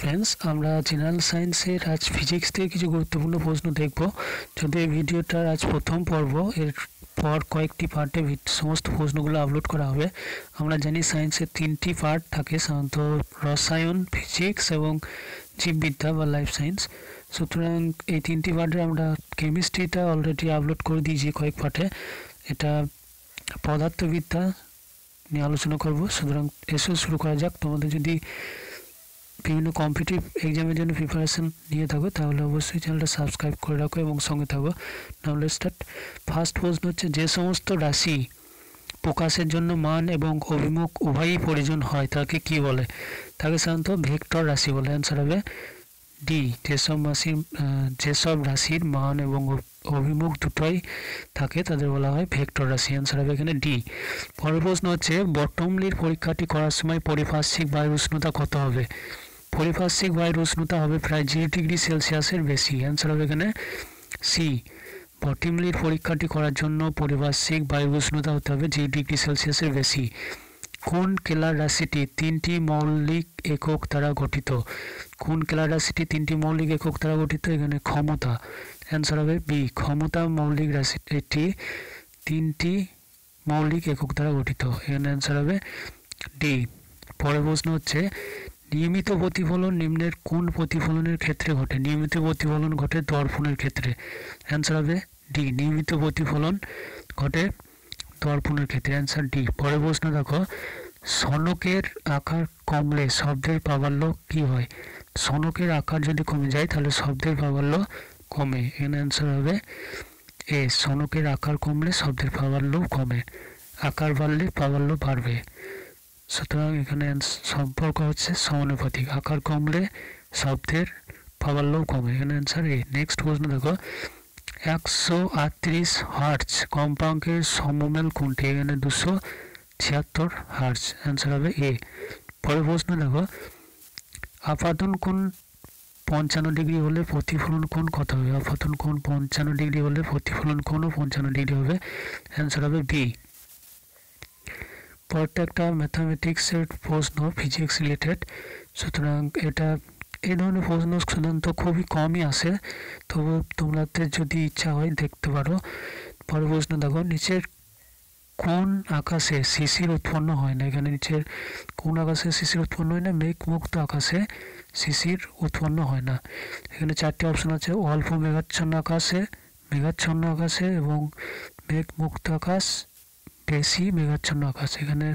Friends আমরা general সায়েন্সের আজ ফিজিক্স থেকে কিছু গুরুত্বপূর্ণ প্রশ্ন দেখব। যদি এই ভিডিওটার আজ প্রথম পর্ব, এরপর কয়েকটি পার্টে সমস্ত প্রশ্নগুলো আপলোড করা হবে। আমরা জানি সায়েন্সের তিনটি পার্ট থাকে, সাধারণত রসায়ন, ফিজিক্স এবং জীববিদ্যা বা লাইফ সায়েন্স। সুতরাং এই তিনটি পার্টে আমরা কেমিস্ট্রিটা অলরেডি আপলোড করে দিয়েছি কয়েক পার্টে। এটা পদার্থবিদ্যা নিয়ে আলোচনা করব। সুতরাং এসো শুরু করা যাক। তোমাদের যদি বিভিন্ন কম্পিটিটিভ এক্সামের জন্য প্রিপারেশন নিয়ে থাকো তাহলে অবশ্যই চ্যানেলটা সাবস্ক্রাইব করে রাখো এবং সঙ্গে থাকো। Now let's start. ফার্স্ট প্রশ্ন হচ্ছে, যে সমস্ত রাশি প্রকাশের জন্য মান এবং অভিমুখ উভয়ই প্রয়োজন হয় তাকে কি বলে? তাকে সাধারণত ভেক্টর রাশি বলে। অ্যান্সার হবে ডি। যেসব রাশির মান এবং অভিমুখ দুটোই থাকে তাদের বলা হয় ভেক্টর রাশি। অ্যান্সার হবে এখানে ডি। পরের প্রশ্ন হচ্ছে, বটমলির পরীক্ষাটি করার সময় পারিপার্শ্বিক বায়ুর উষ্ণতা কত হবে? পারিপার্শ্বিক বায়ুর উষ্ণতা হবে প্রায় 0 ডিগ্রি সেলসিয়াসের বেশি। অ্যান্সার হবে এখানে সি। বটমলির পরীক্ষাটি করার জন্য পারিপার্শ্বিক বায়ুর উষ্ণতা হতে হবে 0 ডিগ্রি সেলসিয়াসের বেশি। কোন কেলার রাশিটি 3টি মৌলিক একক দ্বারা গঠিত? কোন কেলার রাশিটি 3টি মৌলিক একক দ্বারা গঠিত? এখানে ক্ষমতা। অ্যান্সার হবে বি। ক্ষমতা মৌলিক রাশি, এটি 3টি মৌলিক একক দ্বারা গঠিত। এখানে অ্যান্সার হবে ডি। পরের প্রশ্ন হচ্ছে, নিয়মিত প্রতিফলন নিম্নের কোন প্রতিফলনের ক্ষেত্রে ঘটে? নিয়মিত প্রতিফলন ঘটে দর্পণের ক্ষেত্রে। অ্যান্সার হবে ডি। নিয়মিত প্রতিফলন ঘটে দর্পণের ক্ষেত্রে। Answer D. পরের প্রশ্ন দেখো, সনকের আকার কমলে শব্দের প্রাবল্য কি হয়? সনকের আকার যদি কমে যায় তাহলে শব্দের প্রাবল্য কমে। এখানে অ্যান্সার হবে এ। সনকের আকার কমলে শব্দের প্রাবল্য কমে, আকার বাড়লে প্রাবল্য বাড়বে। সুতরাং এখানে সম্পর্ক হচ্ছে সমানুপাতিক, আকার কমলে শব্দের প্রাবল্য কমে। এখানে অ্যান্সার এ। নেক্সট প্রশ্ন দেখো, 138 হার্টজ কম্পাঙ্কের সমমেল কোনটি? এখানে 276 হার্টজ। অ্যান্সার হবে এ। পরের প্রশ্ন দেখো, আপাতন কোণ 55 ডিগ্রি হলে প্রতিফলন কোণ কত হবে? আপাতন কোণ 55 ডিগ্রি হলে প্রতিফলন কোণও 55 ডিগ্রি হবে। অ্যান্সার হবে বি। পরেরটা একটা ম্যাথামেটিক্সের প্রশ্ন, ফিজিক্স রিলেটেড। সুতরাং এটা এই ধরনের প্রশ্ন সাধারণত খুবই কমই আসে, তবু তোমাদের যদি ইচ্ছা হয় দেখতে পারো। পরের প্রশ্ন দেখো, নিচের কোন আকাশে শিশির উৎপন্ন হয় না? এখানে নিচের কোন আকাশে শিশির উৎপন্ন হয় না? মেঘমুক্ত আকাশে শিশির উৎপন্ন হয় না। এখানে 4টি অপশন আছে, অল্প মেঘাচ্ছন্ন আকাশে, মেঘাচ্ছন্ন আকাশে এবং মেঘমুক্ত আকাশ, বেশি মেঘাচ্ছন্ন আকাশ। এখানে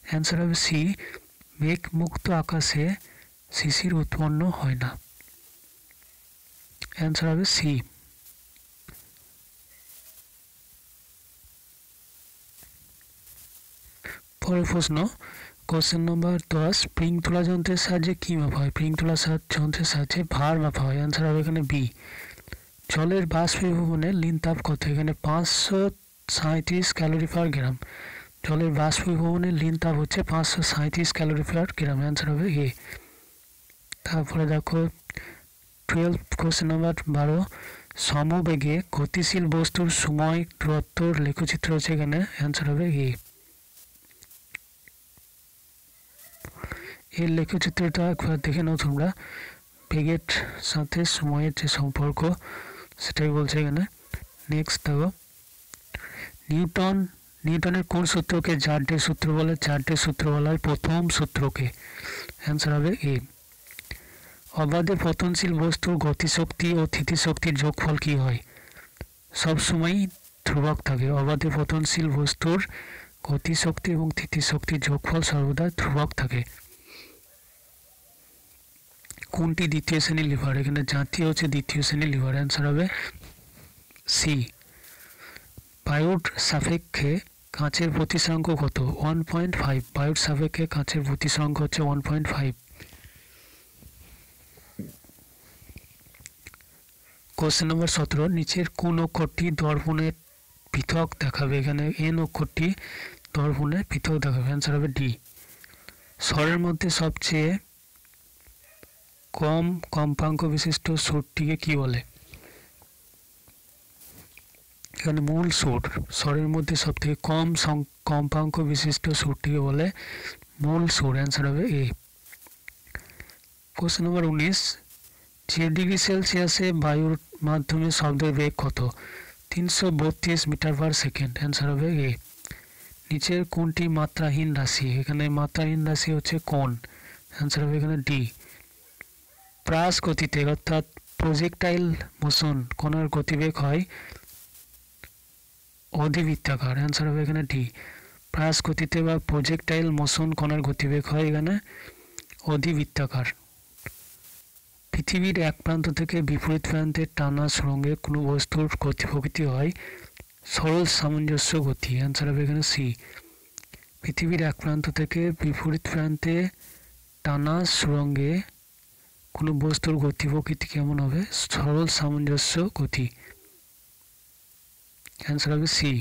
অ্যান্সার হবে সি। মেঘমুক্ত আকাশে শিশির উৎপন্ন হয় না। অ্যান্সার হবে সি। পরের প্রশ্ন, কোশ্চেন নম্বর 10, স্প্রিং তোলা যন্ত্রের সাহায্যে কী মাপা হয়? স্প্রিং তোলা যন্ত্রের সাহায্যে ভার মাপা হয়। অ্যান্সার হবে এখানে বি। জলের বাষ্পীভবনের লীন তাপ কত? এখানে 537 ক্যালোরি পার গ্রাম। জলের বাষ্পীভবনের লীন তাপ হচ্ছে 537 ক্যালোরি পার গ্রাম। অ্যান্সার হবে এ। তারপরে দেখো 12, কোশ্চেন নম্বর 12, সমবেগে গতিশীল বস্তুর সময় দূরত্বর লেখচিত্র হচ্ছে এখানে। অ্যান্সার হবে এ। এর লেখচিত্রটা একবার দেখে নাও তোমরা। বেগের সাথে সময়ের যে সম্পর্ক সেটাই বলছে এখানে। নেক্সট দেখো, নিউটনের কোন সূত্রকে জার্ডের সূত্র বলে? জার্ডের সূত্র বলা হয় প্রথম সূত্রকে। অ্যান্সার হবে এ। অবাধে পতনশীল বস্তুর গতিশক্তি ও স্থিতিশক্তির যোগফল কি হয়? সবসময়ই ধ্রুবক থাকে। অবাধে পতনশীল বস্তুর গতিশক্তি এবং স্থিতিশক্তির যোগফল সর্বদা ধ্রুবক থাকে। কোনটি দ্বিতীয় শ্রেণীর লিভার? এখানে জাতীয় হচ্ছে দ্বিতীয় শ্রেণীর লিভার। অ্যান্সার হবে সি। বায়ুর সাপেক্ষে কাঁচের প্রতিসরাঙ্ক কত? 1.5। বায়ুর সাপেক্ষে কাঁচের প্রতিসরাঙ্ক হচ্ছে 1.5। কোশ্চেন নম্বর 17, নিচের কোন অক্ষরটি দর্পণে পৃথক দেখাবে? এখানে এন অক্ষরটি দর্পণে পৃথক দেখাবে। অ্যান্সার হবে ডি। স্বরের মধ্যে সবচেয়ে কম কম্পাঙ্ক বিশিষ্ট সুরটিকে কি বলে? এখানে মূল সুর। স্বরের মধ্যে সবথেকে কম কম্পাঙ্ক বিশিষ্ট সুরটিকে বলে মূল সুর। অ্যান্সার হবে এ। কোশ্চেন নম্বর 19, 0 ডিগ্রি সেলসিয়াসে বায়ুর মাধ্যমে শব্দের বেগ কত? 332 মিটার পার সেকেন্ড। অ্যান্সার হবে এ। নিচের কোনটি মাত্রাহীন রাশি? এখানে মাত্রাহীন রাশি হচ্ছে কোণ। অ্যান্সার হবে এখানে ডি। প্রাস গতিতে অর্থাৎ প্রজেক্টাইল মোশন কণার গতিবেগ হয় অধিবৃত্তাকার। অ্যান্সার হবে এখানে ডি। প্রাস গতিতে বা প্রজেক্টাইল মোশন কণার গতিবেগ হয় এখানে অধিবৃত্তাকার। পৃথিবীর এক প্রান্ত থেকে বিপরীত প্রান্তের টানা সুড়ঙ্গে কোনো বস্তুর গতি প্রকৃতি হয় সরল সামঞ্জস্য গতি। অ্যান্সার হবে এখানে সি। পৃথিবীর এক প্রান্ত থেকে বিপরীত প্রান্তে টানা সুড়ঙ্গে কোনো বস্তুর গতি প্রকৃতি কেমন হবে? সরল সামঞ্জস্য গতি। অ্যান্সার হবে সি।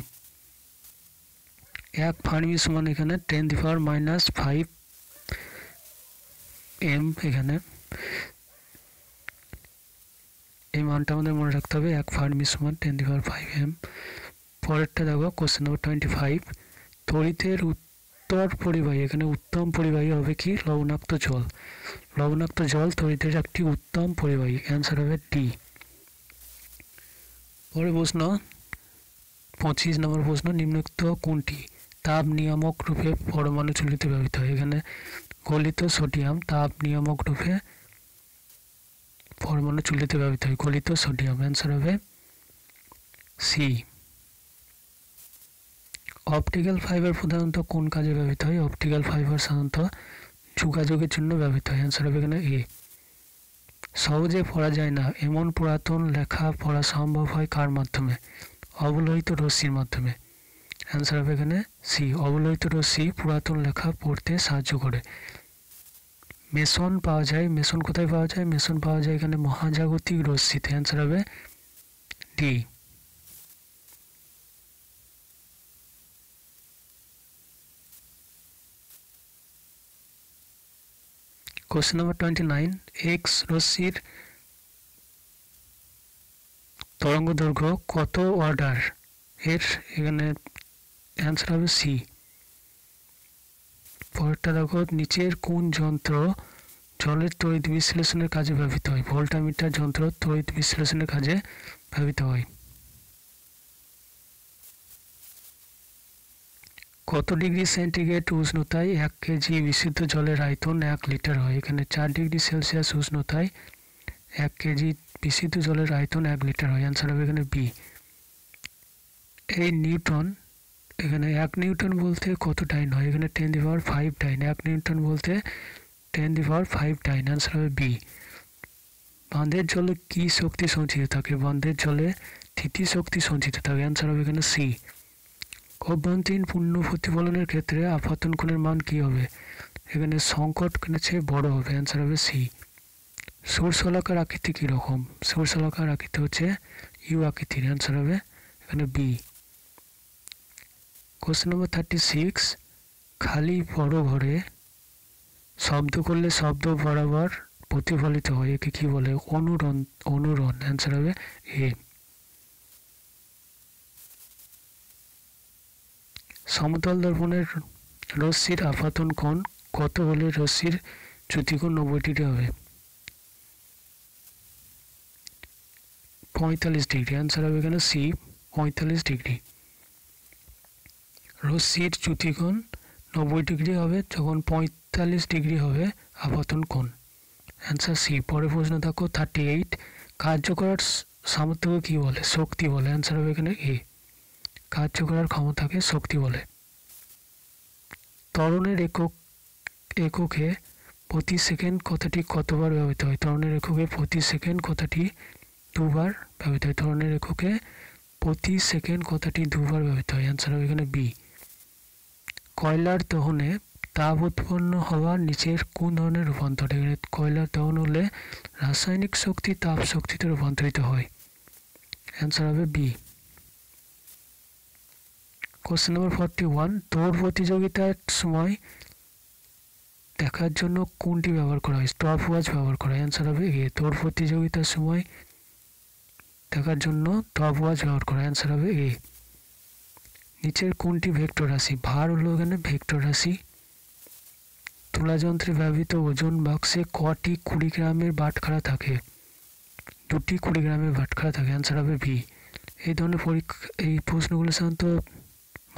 1 ফার্মি সমান এখানে 10⁻⁵ m। এখানে এই মানটা আমাদের মনে রাখতে হবে, 1 ফার্মি সমান 10⁵ m। পরেরটা দেখো কোশ্চেন নম্বর 25, তড়িতের উত্তর পরিবাহী, এখানে উত্তম পরিবাহী হবে কি? লবণাক্ত জল। লবণাক্ত জল তড়িতের একটি উত্তম পরিবাহী। অ্যান্সার হবে ডি। পরের প্রশ্ন 25 নম্বর প্রশ্ন, নিম্নোক্ত কোনটি তাপ নিয়ামক রূপে পরমাণু চুল্লিতে ব্যবহৃত হয়? এখানে গলিত সোডিয়াম তাপ নিয়ামক রূপে পরমাণু চুল্লিতে ব্যবহৃত হয়, গলিত সোডিয়াম। অ্যান্সার হবে সি। অপটিক্যাল ফাইবার প্রধানত কোন কাজে ব্যবহৃত হয়? অপটিক্যাল ফাইবার সাধারণত যোগাযোগের জন্য ব্যবহৃত হয়। অ্যান্সার হবে এখানে এ। সহজে পড়া যায় না এমন পুরাতন লেখা পড়া সম্ভব হয় কার মাধ্যমে? অবলোহিত রশ্মির মাধ্যমে। অ্যান্সার হবে এখানে সি। অবলোহিত রশ্মি পুরাতন লেখা পড়তে সাহায্য করে। মেসন পাওয়া যায়, মেসন কোথায় পাওয়া যায়? মেসন পাওয়া যায় এখানে মহাজাগতিক রশ্মিতে। অ্যান্সার হবে ডি। কোশ্চেন নম্বর 29, এক্স রশ্মির তরঙ্গ দৈর্ঘ্য কত অর্ডার এর? এখানে অ্যান্সার হবে সি। পরেরটা দেখো, নিচের কোন যন্ত্র জলের তড়িৎ বিশ্লেষণের কাজে ব্যবহৃত হয়? ভোল্টামিটার যন্ত্র তড়িৎ বিশ্লেষণের কাজে ব্যবহৃত হয়। কত ডিগ্রি সেন্টিগ্রেড উষ্ণতায় 1 কেজি বিশুদ্ধ জলের আয়তন 1 লিটার হয়? এখানে 4 ডিগ্রি সেলসিয়াস উষ্ণতায় 1 কেজি বিশুদ্ধ জলের আয়তন 1 লিটার হয়। অ্যান্সার হবে এখানে বি। এই নিউটন, এখানে 1 নিউটন বলতে কত ডাইন হয়? এখানে 10⁵ ডাইন। 1 নিউটন বলতে 10⁵ ডাইন। অ্যান্সার হবে বি। বাঁধের জলে কি শক্তি সঞ্চিত থাকে? বাঁধের জলে স্থিতি শক্তি সঞ্চিত থাকে। অ্যান্সার হবে এখানে সি। অভ্যন্তরীণ পূর্ণ প্রতিফলনের ক্ষেত্রে আপতন কোণের মান কি হবে? এখানে সংকট কোণের চেয়ে বড় হবে। অ্যান্সার হবে সি। সূর্যশলাকার আকৃতি কীরকম? সূর্যশলাকার আকৃতি হচ্ছে ইউ আকৃতির। অ্যান্সার হবে এখানে বি। কোশ্চেন নম্বর 36, খালি বড় ঘরে শব্দ করলে শব্দ বরাবর প্রতিফলিত হয়, একে কি বলে? অনুরণ। অনুরণ। অ্যান্সার হবে এ। সমতল দর্পণের রশ্মির আপাতন কোণ কত হলে রশ্মির চ্যুতিকোণ 90 ডিগ্রি হবে? 45 ডিগ্রি। অ্যান্সার হবে এখানে সি, 45 ডিগ্রি। রশ্মির চ্যুতিকোণ 90 ডিগ্রি হবে যখন 45 ডিগ্রি হবে আপাতন কোণ। Answer C. পরের প্রশ্ন দেখো 38, কার্য করার সামর্থ্যকে কী বলে? শক্তি বলে। অ্যান্সার হবে এখানে এ। কার্য করার ক্ষমতাকে শক্তি বলে। ত্বরণের এককে প্রতি সেকেন্ড কথাটি কতবার ব্যবহৃত হয়? ত্বরণের এককে প্রতি সেকেন্ড কথাটি 2 বার ব্যবহৃত হয়। ত্বরণের এককে প্রতি সেকেন্ড কথাটি 2 বার ব্যবহৃত হয়। অ্যান্সার হবে এখানে বি। কয়লার দহনে তাপ উৎপন্ন হওয়া নিচের কোন ধরনের রূপান্তর? এখানে কয়লার দহন হলে রাসায়নিক শক্তি তাপ শক্তিতে রূপান্তরিত হয়। অ্যান্সার হবে বি। কোশ্চেন নম্বর 41, দৌড় প্রতিযোগিতার সময় দেখার জন্য কোনটি ব্যবহার করা হয়? স্টপ ওয়াচ ব্যবহার করা হয়। অ্যান্সার হবে এ। দৌড় প্রতিযোগিতার সময় দেখার জন্য স্টপ ওয়াচ ব্যবহার করা হয়। অ্যান্সার হবে এ। নিচের কোনটি ভেক্টর রাশি? ভার হলো এখানে ভেক্টর রাশি। তুলা যন্ত্রে ব্যবহৃত ওজন বাক্সে কটি 20 গ্রামের বাটখারা থাকে? 2টি 20 গ্রামের বাটখারা থাকে। অ্যান্সার হবে বি। এই ধরনের পরীক্ষা, এই প্রশ্নগুলো সাধারণত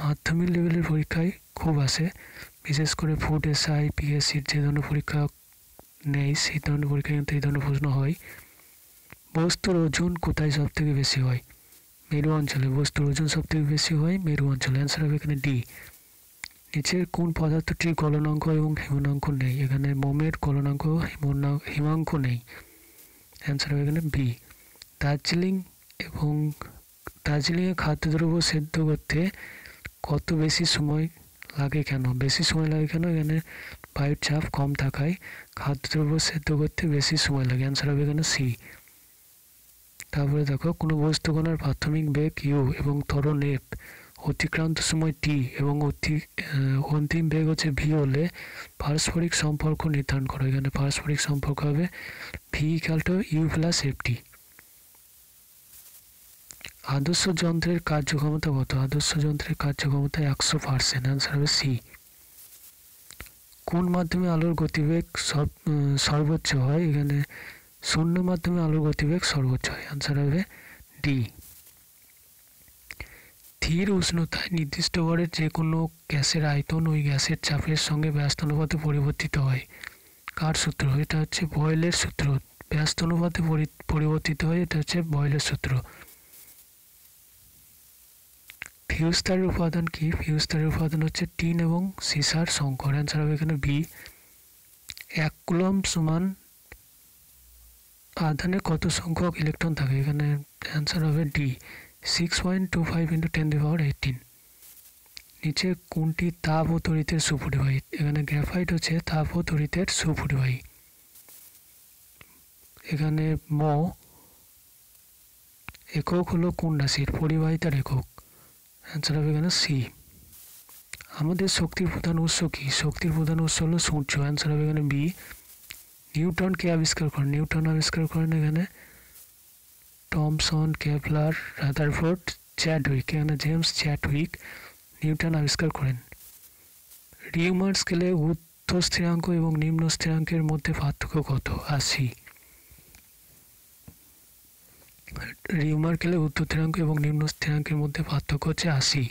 মাধ্যমিক লেভেলের পরীক্ষায় খুব আসে, বিশেষ করে ফুড এসআই, পিএসসির যে ধরনের পরীক্ষা নেই সেই ধরনের পরীক্ষায় কিন্তু এই ধরনের প্রশ্ন হয়। বস্তুর ওজন কোথায় সব থেকে বেশি হয়? মেরু অঞ্চলে। বস্তুর ওজন সব থেকে বেশি হয় মেরু অঞ্চলে। অ্যান্সার হবে এখানে ডি। নিচের কোন পদার্থটির গলনাঙ্ক এবং হিমাঙ্ক নেই? এখানে মোমের গলনাঙ্ক, হিমাঙ্ক নেই। অ্যান্সার হবে এখানে বি। দার্জিলিংয়ে খাদ্যদ্রব্য সেদ্ধ করতে কত বেশি সময় লাগে কেন? বেশি সময় লাগে কেন? এখানে বায়ুর চাপ কম থাকায় খাদ্যদ্রব্য সেদ্ধ করতে বেশি সময় লাগে। অ্যান্সার হবে এখানে সি। তারপরে দেখো, কোনো বস্তুকণার প্রাথমিক বেগ ইউ এবং ত্বরণ এফ, অতিক্রান্ত সময় টি এবং অন্তিম বেগ হচ্ছে ভি হলে পারস্পরিক সম্পর্ক নির্ধারণ করো। এখানে পারস্পরিক সম্পর্ক হবে V equal to U plus F T. আদর্শ যন্ত্রের কার্যক্ষমতা কত? আদর্শ যন্ত্রের কার্যক্ষমতা 100%। অ্যান্সার হবে সি। কোন মাধ্যমে আলোর গতিবেগ সর্বোচ্চ হয়? এখানে শূন্য মাধ্যমে আলোর গতিবেগ সর্বোচ্চ হয়। অ্যান্সার হবে ডি। স্থির উষ্ণতায় নির্দিষ্ট ভরের যে কোনো গ্যাসের আয়তন ওই গ্যাসের চাপের সঙ্গে ব্যস্ত অনুপাতে পরিবর্তিত হয়। কার সূত্র? এটা হচ্ছে বয়েলের সূত্র। ব্যস্ত অনুপাতে পরিবর্তিত হয়, এটা হচ্ছে বয়েলের সূত্র। ফিউজ তারের উপাদান কি? ফিউজ তারের উপাদান হচ্ছে টিন এবং সিসার সংকর। অ্যান্সার হবে এখানে বি। 1 কুলম্ব সমান আধানে কত সংখ্যক ইলেকট্রন থাকে? এখানে অ্যান্সার হবে ডি, 6.25 × 10⁻18। নিচে কোনটি তাপ ও তড়িতের সুপরিবাহী? এখানে গ্রাফাইট হচ্ছে তাপ ও তড়িতের সুপরিবাহী। এখানে মো একক হলো কোন রাশির? পরিবাহিতার একক। অ্যান্সার হবে এখানে সি। আমাদের শক্তির প্রধান উৎস কি? শক্তির প্রধান উৎস হলো সূর্য। অ্যান্সার হবে এখানে বি। নিউটন কে আবিষ্কার করেন? নিউটন আবিষ্কার করেন এখানে টমসন, কেপলার, রাদারফোর্ড, চ্যাডউইক। এখানে জেমস চ্যাডউইক নিউটন আবিষ্কার করেন। রিউমার স্কেলে ঊর্ধ্ব স্থিরাঙ্ক এবং নিম্ন স্থিরাঙ্কের মধ্যে পার্থক্য কত? 80। রিউমার স্কেলে ঊর্ধ্ব স্থিরাঙ্ক এবং নিম্ন স্থিরাঙ্কের মধ্যে পার্থক্য হচ্ছে 80।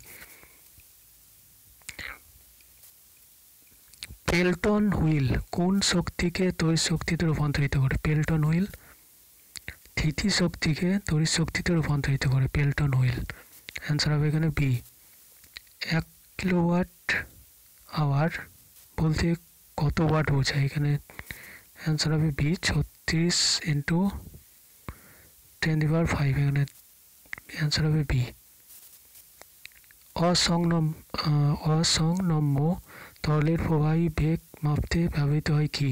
পেল্টন হুইল কোন শক্তিকে তড়িৎ শক্তিতে রূপান্তরিত করে? পেল্টন হুইল স্থিতি শক্তিকে তড়িৎ শক্তিতে রূপান্তরিত করে পেল্টন হুইল। অ্যান্সার হবে এখানে বি। 1 কিলোওয়াট আওয়ার বলতে কত ওয়াট বোঝায়? এখানে অ্যান্সার হবে বি, 36 × 10⁵। এখানে অ্যান্সার হবে বি। অসংনম্য তরলের প্রবাহী বেগ মাপতে ব্যবহৃত হয় কি?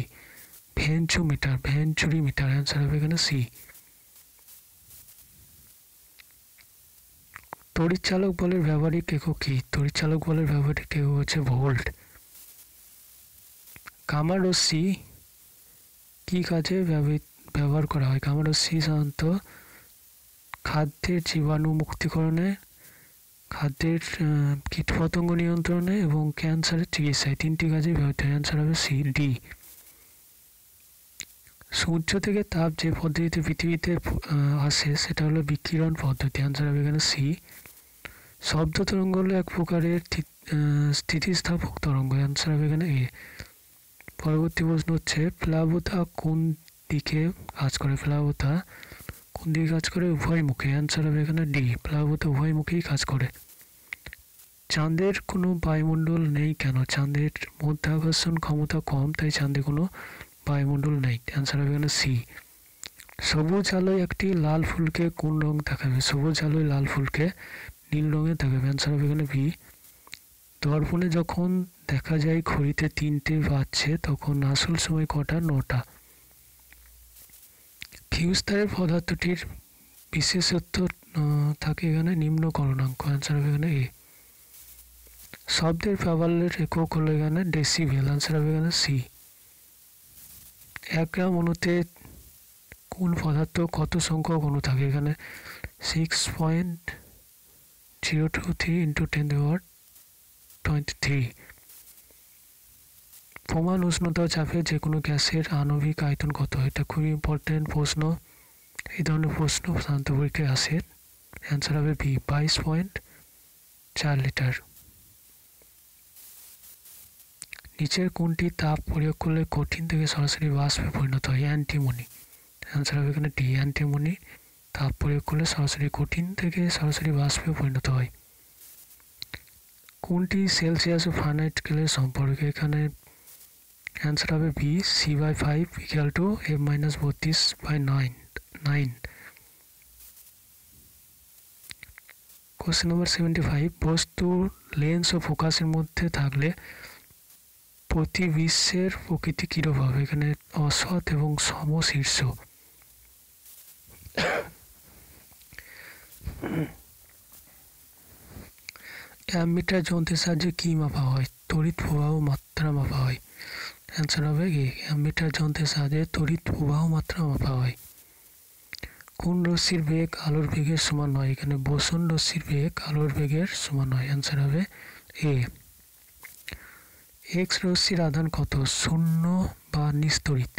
ভেঞ্চুরিমিটার। অ্যান্সার হবে এখানে সি। তড়িৎচালক বলের ব্যবহারিক একক কি? তড়িৎচালক বলের ব্যবহারিক একক হচ্ছে ভোল্ট। গামা রশ্মি কি কাজে ব্যবহার করা হয়? গামা রশ্মি সাধারণত খাদ্যের জীবাণু মুক্তিকরণে, খাদ্যের কীটপতঙ্গ নিয়ন্ত্রণে এবং ক্যান্সারের চিকিৎসায় 3টি কাজে ব্যবহৃত হয়। অ্যান্সার হবে সি, ডি। সূর্য থেকে তাপ যে পদ্ধতিতে পৃথিবীতে আসে সেটা হলো বিকিরণ পদ্ধতি। অ্যান্সার হবে এখানে সি। শব্দ তরঙ্গ হলো এক প্রকারের স্থিতিস্থাপক তরঙ্গ। অ্যান্সার হবে এখানে এ। পরবর্তী প্রশ্ন হচ্ছে প্লাবতা কোন দিকে কাজ করে? প্লাবতা কোন দিকে কাজ করে? উভয় মুখে। অ্যান্সার হবে এখানে ডি, প্লাবতা উভয় মুখেই কাজ করে। চাঁদের কোনো বায়ুমণ্ডল নেই কেন? চাঁদের মধ্যাকর্ষণ ক্ষমতা কম, তাই চাঁদে কোনো বায়ুমণ্ডল নেই। অ্যান্সার হবে এখানে সি। সবুজ আলোয় একটি লাল ফুলকে কোন রং দেখাবে? সবুজ আলোয় লাল ফুলকে নীল রঙে দেখাবে। অ্যান্সার হবে এখানে বি। দর্পণে যখন দেখা যায় ঘড়িতে 3টে বাজছে তখন আসল সময় কটা? 9টা। ফিউজ তারের পদার্থটির বিশেষত্ব থাকে এখানে নিম্ন গলনাঙ্ক। অ্যান্সার হবে এখানে এ। শব্দের প্রাবল্যের একক হলো এখানে ডেসিবেল। অ্যান্সার হবে এখানে সি। 1 গ্রাম অণুতে কোন পদার্থ কত সংখ্যক অণু থাকে? এখানে 6.023 × 10⁻23। প্রমাণ উষ্ণতা ও চাপে যে কোনো গ্যাসের আণবিক আয়তন কত? এটা খুবই ইম্পর্টেন্ট প্রশ্ন। এই ধরনের প্রশ্ন সাধারণত পরীক্ষায় আসে। অ্যান্সার হবে বি, 22.4 লিটার। নিচের কোনটি তাপ প্রয়োগ করলে কঠিন থেকে সরাসরি বাষ্পে পরিণত হয়? অ্যান্টিমনি। অ্যান্সার হবে এখানে ডি, অ্যান্টিমনি তাপ প্রয়োগ করলে সরাসরি কঠিন থেকে সরাসরি বাষ্পে পরিণত হয়। কোনটি সেলসিয়াস ও ফারেনহাইট স্কেলের সম্পর্ক? এখানে অ্যান্সার হবে B, C/5 = F-32/9। Question number 75, বস্তুর লেন্স ও ফোকাসের মধ্যে থাকলে প্রতিবিম্বের প্রকৃতি কীরূপ হবে? এখানে অসৎ এবং সমশীর্ষ। অ্যামিটার যন্ত্রের সাহায্যে কী মাপা হয়? তড়িৎ প্রবাহ মাত্রা মাপা হয়। অ্যান্সার হবে এ, অ্যামিটার যন্ত্রের সাহায্যে তড়িৎ প্রবাহ মাত্রা মাপা হয়। কোন রশ্মির বেগ আলোর বেগের সমান নয়? এখানে বোসন রশ্মির বেগ আলোর বেগের সমান নয়। অ্যান্সার হবে এ। এক্স রশ্মির আধান কত? শূন্য বা নিস্তড়িত।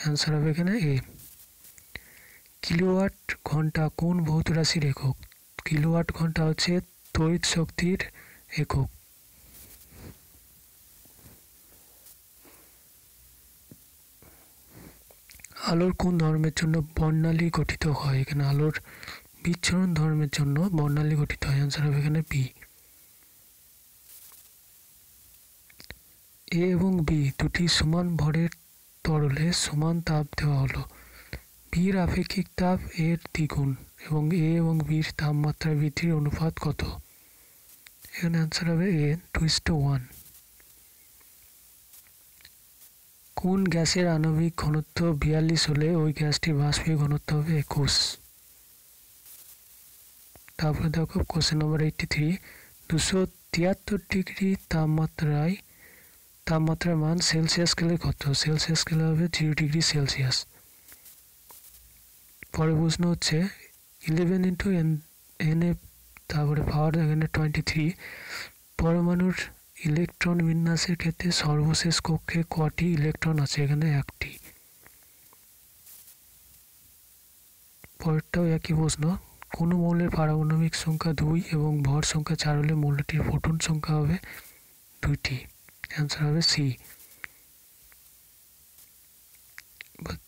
অ্যান্সার হবে এখানে এ। কিলোওয়াট ঘন্টা কোন ভৌত রাশির একক? কিলোওয়াট ঘন্টা হচ্ছে তড়িৎ শক্তির একক। আলোর কোন ধর্মের জন্য বর্ণালী গঠিত হয়? এখানে আলোর বিচ্ছুরণ ধর্মের জন্য বর্ণালী গঠিত হয়। অ্যান্সার হবে এখানে বি। এ এবং বি দুটি সমান ভরের তরলে সমান তাপ দেওয়া হলো। বির আপেক্ষিক তাপ এর দ্বিগুণ এবং এ এবং বির তাপমাত্রা বৃদ্ধির অনুপাত কত? এখানে অ্যান্সার হবে এ, 2:1। কোন গ্যাসের আণবিক ঘনত্ব 42 হলে ওই গ্যাসটির বাষ্পীয় ঘনত্ব হবে 21? তারপরে দেখো কোশ্চেন নম্বর 83, 273 ডিগ্রি তাপমাত্রার মান সেলসিয়াস স্কেলে কত? সেলসিয়াস স্কেলে হবে 0 ডিগ্রি সেলসিয়াস। পরে প্রশ্ন হচ্ছে 11 × NF, তারপরে পাওয়ার এখানে 23। পরমাণুর ইলেকট্রন বিন্যাসের ক্ষেত্রে সর্বশেষ কক্ষে কটি ইলেকট্রন আছে? এখানে একটি। পরেরটাও একই প্রশ্ন। কোনো মৌলের পারমাণবিক সংখ্যা 2 এবং ভর সংখ্যা 4 হলে মৌলটির ফোটন সংখ্যা হবে 2টি। অ্যান্সার হবে সি।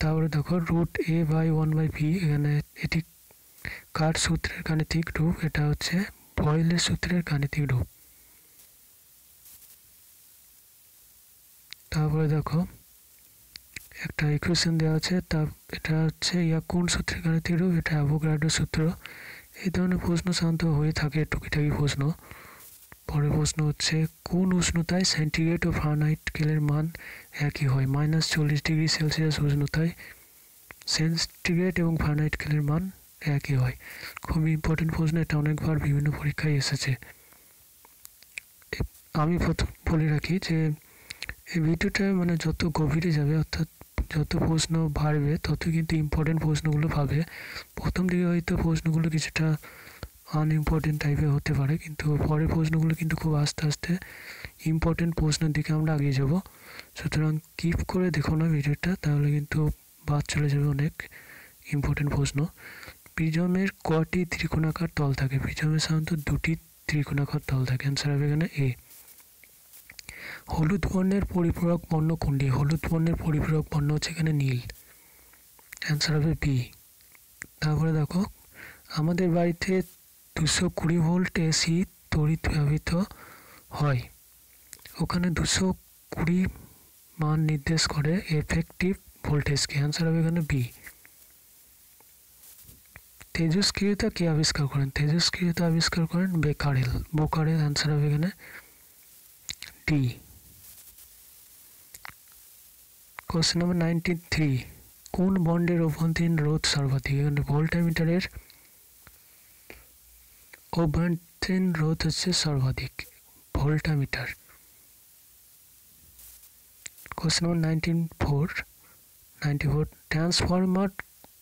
তারপরে দেখো √A/1/v, এখানে এটি কার সূত্রের গাণিতিক রূপ? এটা হচ্ছে বয়েলের সূত্রের গাণিতিক রূপ। তারপরে দেখো একটা ইকুয়েশন দেওয়া আছে, এটা হচ্ছে কোন সূত্রের গাণিতিক রূপ? এটা অ্যাভোগাড্রোর সূত্র। এই ধরনের প্রশ্ন সাধারণত হয়ে থাকে, টুকিটাকি প্রশ্ন। পরের প্রশ্ন হচ্ছে কোন উষ্ণতায় সেন্টিগ্রেড ও ফারেনহাইট স্কেলের মান একই হয়? -40 ডিগ্রি সেলসিয়াস উষ্ণতায় সেন্টিগ্রেড এবং ফারেনহাইট স্কেলের মান একই হয়। খুবই ইম্পর্টেন্ট প্রশ্ন, এটা অনেকবার বিভিন্ন পরীক্ষায় এসেছে। আমি প্রথম বলে রাখি যে এই ভিডিওটা মানে যত গভীরে যাবে, অর্থাৎ যত প্রশ্ন বাড়বে তত কিন্তু ইম্পর্টেন্ট প্রশ্নগুলো পাবে। প্রথম দিকে হয়তো প্রশ্নগুলো কিছুটা আনইম্পর্টেন্ট টাইপের হতে পারে, কিন্তু পরের প্রশ্নগুলো কিন্তু খুব আস্তে আস্তে ইম্পর্টেন্ট প্রশ্নের দিকে আমরা এগিয়ে যাব। সুতরাং কিপ করে দেখো না ভিডিওটা, তাহলে কিন্তু বাদ চলে যাবে অনেক ইম্পর্টেন্ট প্রশ্ন। প্রিজমের কটি ত্রিকোণাকার তল থাকে? প্রিজমের সাধারণত 2টি ত্রিকোণাকার তল থাকে। অ্যান্সার হবে এখানে এ। হলুদ বর্ণের পরিপূরক বর্ণ কোনটি? হলুদ বর্ণের পরিপূরক বর্ণ হচ্ছে এখানে নীল। অ্যান্সার হবে বি। তারপরে দেখো আমাদের বাড়িতে 220 ভোল্ট এসি তড়িৎ ব্যবহৃত হয়, ওখানে 220 মান নির্দেশ করে এফেক্টিভ ভোল্টেজকে। অ্যান্সার হবে এখানে বি। তেজস্ক্রিয়তা কে আবিষ্কার করেন? তেজস্ক্রিয়তা আবিষ্কার করেন বেকারেল। অ্যান্সার হবে এখানে ডি। কোশ্চেন নম্বর 93, কোন বন্ডের অভ্যন্তরীণ রোধ সর্বাধিক? এখানে ভোল্টমিটারের অভ্যন্তরীণ রোধ হচ্ছে সর্বাধিক, ভোল্টমিটার। কোশ্চেন নম্বর 94, ট্রান্সফর্মার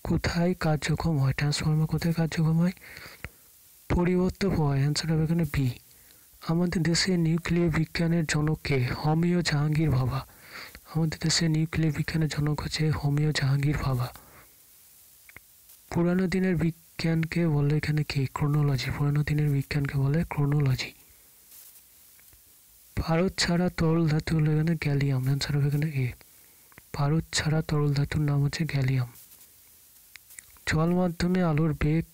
কোথায় কার্যক্ষম হয়? পরিবর্তক হয়। অ্যান্সার হবে এখানে বি। আমাদের দেশে নিউক্লিয়ার বিজ্ঞানের জনক কে? হোমিও জাহাঙ্গীর ভাভা। আমাদের দেশে নিউক্লিয়ার বিজ্ঞানের জনক হচ্ছে হোমিও জাহাঙ্গীর ভাবা। পুরানো দিনের বিজ্ঞানকে বলে এখানে কি? ক্রোনোলজি। পুরানো দিনের বিজ্ঞানকে বলে ক্রোনোলজি। ভারত ছাড়া তরল ধাতু হলো এখানে গ্যালিয়াম। অ্যান্সার হবে এখানে এ। ভারত ছাড়া তরল ধাতুর নাম হচ্ছে গ্যালিয়াম। জল মাধ্যমে আলোর বেগ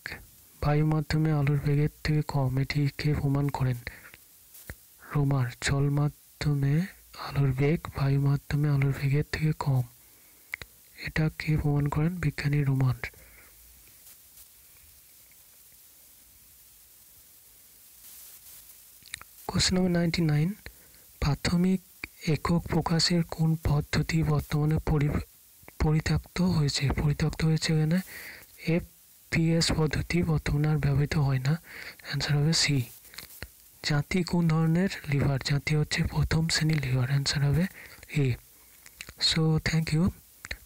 বায়ু মাধ্যমে আলোর বেগের থেকে কম, এটি কে প্রমাণ করেন? রোমার। জল মাধ্যমে আলোর বেগ বায়ু মাধ্যমে আলোর বেগের থেকে কম, এটা কে প্রমাণ করেন? বিজ্ঞানী রোমার। কোশ্চেন নম্বর 99, প্রাথমিক একক প্রকাশের কোন পদ্ধতি বর্তমানে পরিত্যক্ত হয়েছে? পরিত্যক্ত হয়েছে এখানে FPS পদ্ধতি বর্তমানে আর ব্যবহৃত হয় না। অ্যান্সার হবে সি। জাতি কোন ধরনের লিভার? জাতি হচ্ছে প্রথম শ্রেণীর লিভার। অ্যান্সার হবে এ। So thank you.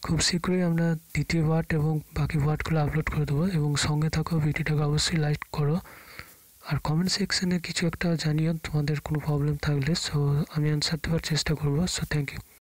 খুব শীঘ্রই আমরা দ্বিতীয় পার্ট এবং বাকি পার্টগুলো আপলোড করে দেবো, এবং সঙ্গে থাকো। ভিডিওটাকে অবশ্যই লাইক করো, আর কমেন্ট সেকশনে কিছু একটা জানিও তোমাদের কোনো প্রবলেম থাকলে। সো আমি অ্যান্সার দেওয়ার চেষ্টা করবো। So thank you.